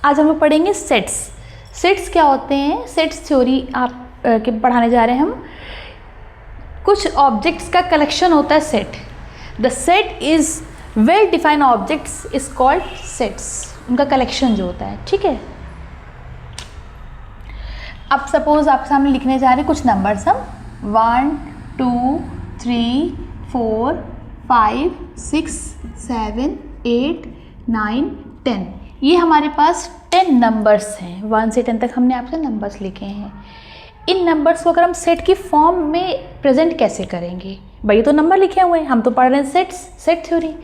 आज हम लोग पढ़ेंगे सेट्स। सेट्स क्या होते हैं, सेट्स थ्योरी आप के पढ़ाने जा रहे हैं हम। कुछ ऑब्जेक्ट्स का कलेक्शन होता है set. The set is well defined objects is called sets, उनका कलेक्शन जो होता है, ठीक है। अब सपोज आपके सामने लिखने जा रहे हैं कुछ नंबर्स हम 1 2 3 4 5 6 7 8 9 10, ये हमारे पास 10 नंबर्स हैं। 1 से 10 तक हमने आपसे नंबर्स लिखे हैं। इन नंबर्स को अगर हम सेट की फॉर्म में प्रेजेंट कैसे करेंगे, भाई तो नंबर लिखे हुए हैं, हम तो पढ़ रहे हैं सेट थ्योरी।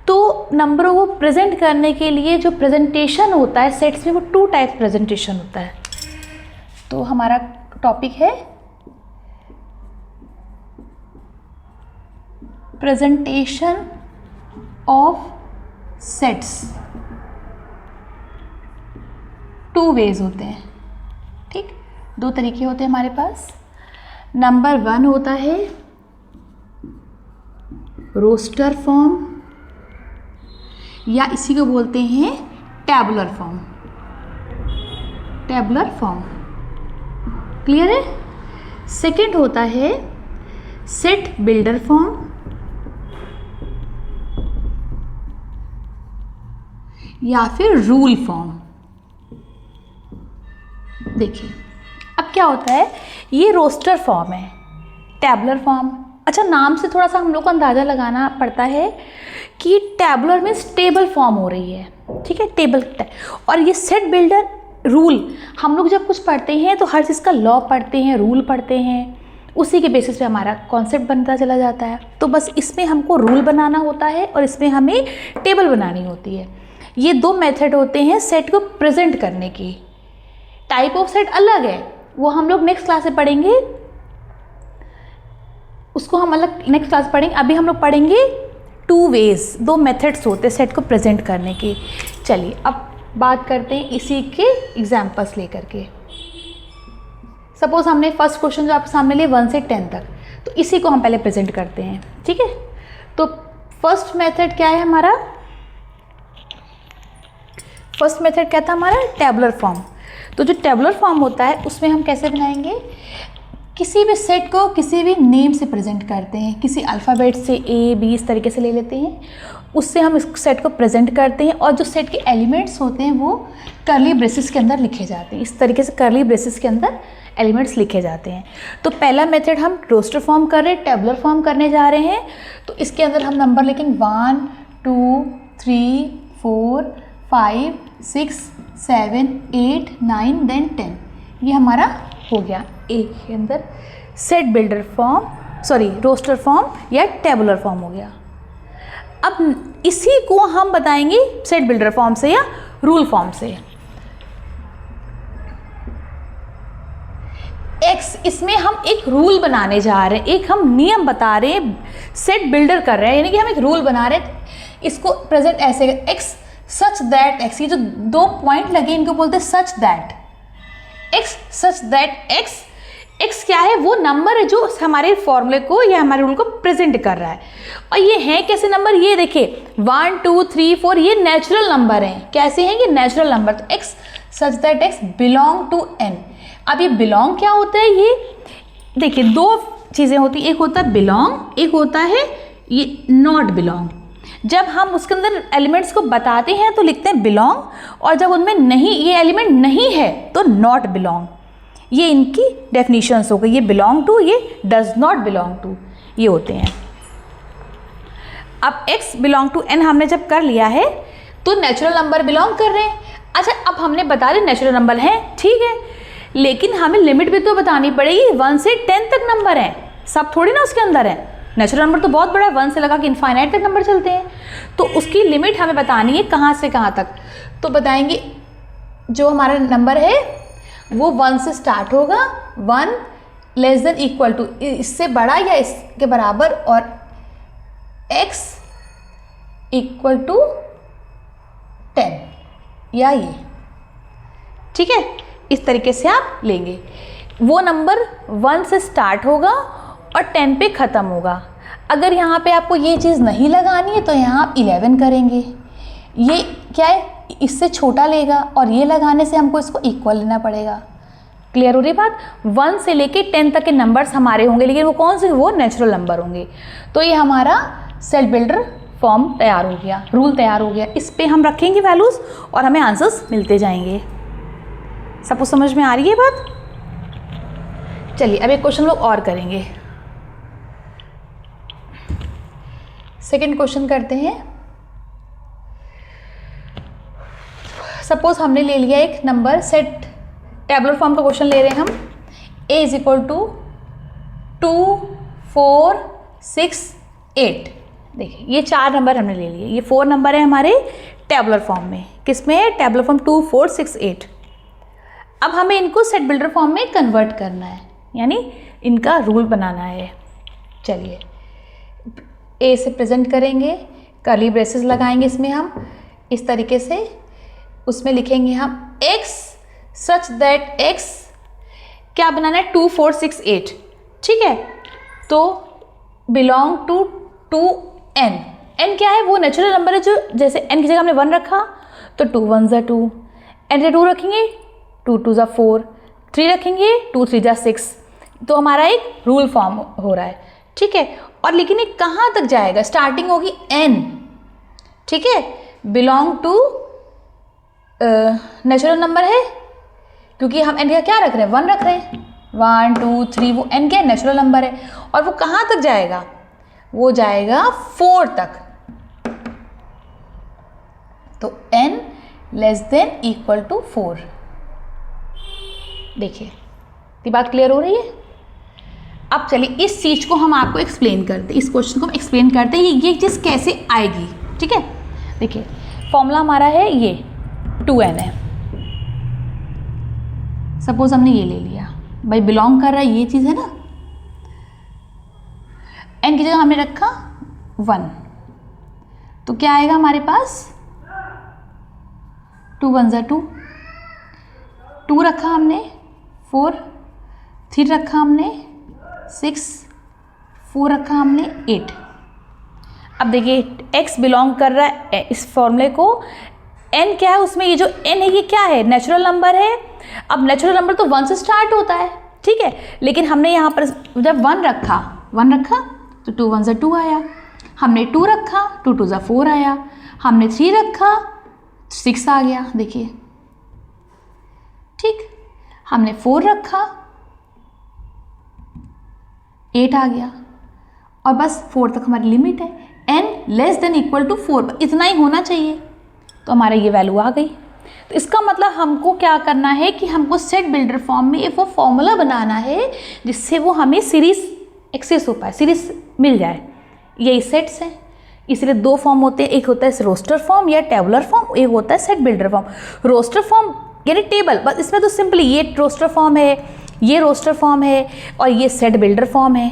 तो नंबरों को प्रेजेंट करने के लिए जो प्रेजेंटेशन होता है सेट्स में, वो 2 टाइप प्रेजेंटेशन होता है। तो हमारा टॉपिक है प्रेजेंटेशन ऑफ सेट्स। 2 वेज होते हैं, ठीक, 2 तरीके होते हैं हमारे पास। नंबर 1 होता है रोस्टर फॉर्म, या इसी को बोलते हैं tabular form. Tabular form clear है। सेकंड होता है सेट बिल्डर फॉर्म, या फिर रूल फॉर्म। देखिए अब क्या होता है, ये रोस्टर फॉर्म है, टैबुलर फॉर्म। अच्छा, नाम से थोड़ा सा हम लोग को अंदाज़ा लगाना पड़ता है कि टैबुलर मीन्स टेबल फॉर्म हो रही है, ठीक है, टेबल। और ये सेट बिल्डर रूल, हम लोग जब कुछ पढ़ते हैं तो हर चीज़ का लॉ पढ़ते हैं, रूल पढ़ते हैं, उसी के बेसिस पे हमारा कॉन्सेप्ट बनता चला जाता है। तो बस इसमें हमको रूल बनाना होता है और इसमें हमें टेबल बनानी होती है। ये 2 मेथड होते हैं सेट को प्रेजेंट करने की। टाइप ऑफ सेट अलग है, वो हम लोग नेक्स्ट क्लास में पढ़ेंगे, उसको हम अलग नेक्स्ट क्लास पढ़ेंगे। अभी हम लोग पढ़ेंगे 2 वेज, 2 मेथड्स होते हैं सेट को प्रेजेंट करने की। चलिए अब बात करते हैं इसी के एग्जाम्पल्स लेकर के। सपोज हमने फर्स्ट क्वेश्चन जो आपके सामने लिए 1 से 10 तक, तो इसी को हम पहले प्रेजेंट करते हैं, ठीक है। तो फर्स्ट मेथड क्या है हमारा, फर्स्ट मेथड क्या था हमारा, टैबुलर फॉर्म। तो जो टैबुलर फॉर्म होता है उसमें हम कैसे बनाएंगे, किसी भी सेट को किसी भी नेम से प्रेजेंट करते हैं, किसी अल्फ़ाबेट से A B इस तरीके से ले लेते हैं, उससे हम इस सेट को प्रेजेंट करते हैं। और जो सेट के एलिमेंट्स होते हैं वो कर्ली ब्रेसेस के अंदर लिखे जाते हैं। इस तरीके से कर्ली ब्रेसेस के अंदर एलिमेंट्स लिखे जाते हैं। तो पहला मेथड हम रोस्टर फॉर्म कर रहे हैं, टैबुलर फॉर्म करने जा रहे हैं। तो इसके अंदर हम नंबर लिखेंगे 1 2 3 4 5 6 7 8 9 देन 10। ये हमारा हो गया एक के अंदर set builder form, sorry roster form या टैबुलर फॉर्म हो गया। अब इसी को हम बताएंगे सेट बिल्डर फॉर्म से या रूल फॉर्म से। एक्स, इसमें हम एक रूल बनाने जा रहे हैं, एक हम नियम बता रहे हैं, सेट बिल्डर कर रहे हैं, यानी कि हम एक रूल बना रहे हैं। इसको प्रेजेंट ऐसे एक्स सच दैट एक्स, ये जो 2 पॉइंट लगे इनको बोलते हैं सच that x, such that x. X क्या है, वो नंबर है जो हमारे फॉर्मूले को या हमारे रूल को प्रेजेंट कर रहा है। और ये हैं कैसे नंबर, ये देखिए 1 2 3 4, ये नेचुरल नंबर हैं। कैसे हैं ये नेचुरल नंबर। तो x such that x belong to n. अब ये बिलोंग क्या होता है, ये देखिए 2 चीज़ें होती हैं, एक होता है बिलोंग, एक होता है ये नॉट बिलोंग। जब हम उसके अंदर एलिमेंट्स को बताते हैं तो लिखते हैं बिलोंग, और जब उनमें नहीं, ये एलिमेंट नहीं है तो नॉट बिलोंग। ये इनकी डेफिनेशंस हो गई, ये बिलोंग टू, ये डज नॉट बिलोंग टू, ये होते हैं। अब x बिलोंग टू n हमने जब कर लिया है तो नेचुरल नंबर बिलोंग कर रहे हैं। अच्छा, अब हमने बता दिया नेचुरल नंबर हैं, ठीक है, लेकिन हमें लिमिट भी तो बतानी पड़ेगी। 1 से 10 तक नंबर हैं, सब थोड़ी ना उसके अंदर है। नेचुरल नंबर तो बहुत बड़ा है, 1 से लगा के इनफाइनाइट तक नंबर चलते हैं, तो उसकी लिमिट हमें बतानी है कहाँ से कहाँ तक। तो बताएंगे जो हमारा नंबर है वो 1 से स्टार्ट होगा, 1 लेस देन इक्वल टू, इससे बड़ा या इसके बराबर, और x इक्वल टू 10 या ये, ठीक है। इस तरीके से आप लेंगे, वो नंबर 1 से स्टार्ट होगा और 10 पे ख़त्म होगा। अगर यहाँ पे आपको ये चीज़ नहीं लगानी है तो यहाँ आप 11 करेंगे। ये क्या है, इससे छोटा लेगा और ये लगाने से हमको इसको इक्वल लेना पड़ेगा। क्लियर हो रही बात? 1 से लेके 10 तक के नंबर्स हमारे होंगे, लेकिन वो कौन से? वो नेचुरल नंबर होंगे। तो ये हमारा सेट बिल्डर फॉर्म तैयार हो गया, रूल तैयार हो गया। इस पे हम रखेंगे वैल्यूज़ और हमें आंसर्स मिलते जाएंगे। सबको समझ में आ रही है बात? चलिए अब एक क्वेश्चन लोग और करेंगे। सेकंड क्वेश्चन करते हैं। सपोज हमने ले लिया एक नंबर सेट, टेबुलर फॉर्म का क्वेश्चन ले रहे हैं हम। a is equal to 2 4 6 8। देखिए ये 4 नंबर हमने ले लिए, ये 4 नंबर है हमारे टेबुलर फॉर्म में। किस में है? Tabular form 2 4 6 8। अब हमें इनको सेट बिल्डर फॉर्म में कन्वर्ट करना है, यानी इनका रूल बनाना है। चलिए ए से प्रेजेंट करेंगे, कर्ली ब्रेसेस लगाएंगे इसमें हम इस तरीके से, उसमें लिखेंगे हम x सच दैट x क्या बनाना है? 2 4 6 8। ठीक है, तो बिलोंग टू n। n क्या है? वो नेचुरल नंबर है, जो जैसे n की जगह हमने 1 रखा तो 2 1 ज़ा 2, n से 2 रखेंगे 2 2 ज़ा 4, 3 रखेंगे 2 3 ज़ा 6। तो हमारा एक रूल फॉर्म हो रहा है। ठीक है, और लेकिन ये कहाँ तक जाएगा? स्टार्टिंग होगी n। ठीक है, बिलोंग टू नेचुरल नंबर है, क्योंकि हम n का क्या रख रहे हैं? 1 रख रहे हैं। 1 2 3, वो n क्या है? नेचुरल नंबर है। और वो कहाँ तक जाएगा? वो जाएगा 4 तक। तो n less than equal to 4। देखिए ये बात क्लियर हो रही है? अब चलिए इस चीज़ को हम आपको एक्सप्लेन करते हैं, इस क्वेश्चन को हम एक्सप्लेन करते हैं ये चीज़ कैसे आएगी। ठीक है, देखिए फॉर्मूला हमारा है ये 2n है। सपोज हमने ये ले लिया, भाई बिलोंग कर रहा है, ये चीज़ है ना। n की जगह हमने रखा 1, तो क्या आएगा हमारे पास? 2 1 ज़ा 2, 2 रखा हमने 4, 3 रखा हमने 6, 4 रखा हमने 8। अब देखिए x बिलोंग कर रहा है इस फॉर्मूले को, n क्या है उसमें? ये जो n है ये क्या है? नेचुरल नंबर है। अब नेचुरल नंबर तो 1 से स्टार्ट होता है। ठीक है, लेकिन हमने यहाँ पर जब 1 रखा तो 2 1 ज़ा 2 आया। हमने 2 रखा 2 2 ज़ा 4 आया। हमने 3 रखा 6 आ गया। देखिए ठीक, हमने 4 रखा 8 आ गया। और बस 4 तक हमारी लिमिट है। n less than equal to 4, इतना ही होना चाहिए। तो हमारा ये वैल्यू आ गई। तो इसका मतलब हमको क्या करना है कि हमको सेट बिल्डर फॉर्म में वो फॉर्मूला बनाना है जिससे वो हमें सीरीज एक्सेस हो पाए, सीरीज मिल जाए। यही सेट्स हैं, इसलिए 2 फॉर्म होते हैं, एक होता है रोस्टर फॉर्म या टेबुलर फॉर्म, एक होता है set builder form. Roster form यानी टेबल, बस इसमें तो सिंपली ये रोस्टर फॉर्म है, ये रोस्टर फॉर्म है और ये सेट बिल्डर फॉर्म है।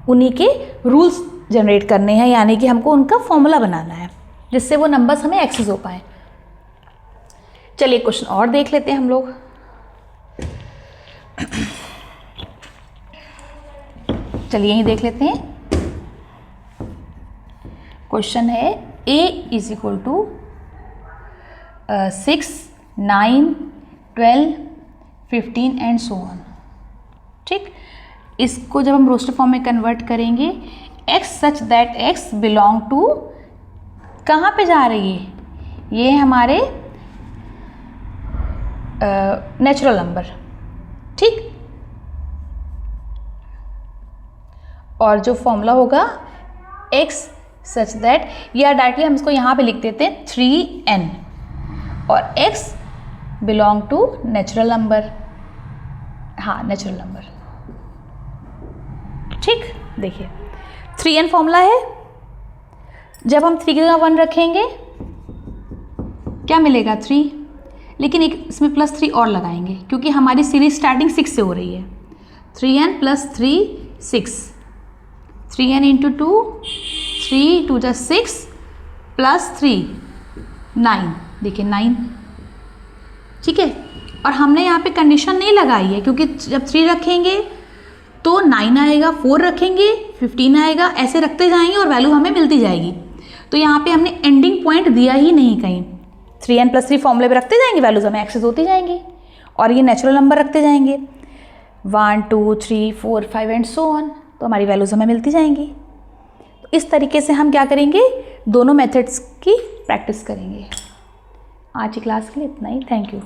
उन्हीं के रूल्स जनरेट करने हैं, यानी कि हमको उनका फॉर्मूला बनाना है जिससे वो नंबर्स हमें एक्सेस हो पाए। चलिए क्वेश्चन और देख लेते हैं हम लोग। चलिए यही देख लेते हैं। क्वेश्चन है a is equal to 6 9 12 15 and so on. ठीक, इसको जब हम रोस्टर फॉर्म में कन्वर्ट करेंगे, x such that x belong to कहाँ पे जा रही है? ये हमारे नेचुरल नंबर। ठीक, और जो फॉर्मूला होगा x सच दैट, या डायरेक्टली हम इसको यहाँ पे लिख देते हैं 3n और x belong to natural number. हाँ, नेचुरल नंबर। ठीक, देखिए 3n फॉर्मूला है। जब हम 3 की जगह 1 रखेंगे क्या मिलेगा? 3, लेकिन एक इसमें +3 और लगाएंगे क्योंकि हमारी सीरीज स्टार्टिंग 6 से हो रही है। 3n + 3 6, 3n into 2 3 2 + 6 +3 9। देखिए 9। ठीक है, और हमने यहाँ पे कंडीशन नहीं लगाई है क्योंकि जब 3 रखेंगे तो 9 आएगा, 4 रखेंगे 15 आएगा, ऐसे रखते जाएंगे और वैल्यू हमें मिलती जाएगी। तो यहाँ पे हमने एंडिंग पॉइंट दिया ही नहीं कहीं। 3n+3 फॉर्मूले पे रखते जाएंगे, वैल्यूज हमें एक्सेस होती जाएंगी और ये नेचुरल नंबर रखते जाएंगे 1 2 3 4 5 एंड सो ऑन, तो हमारी वैल्यूज हमें मिलती जाएंगी। तो इस तरीके से हम क्या करेंगे, दोनों मेथड्स की प्रैक्टिस करेंगे। आज की क्लास के लिए इतना ही, थैंक यू।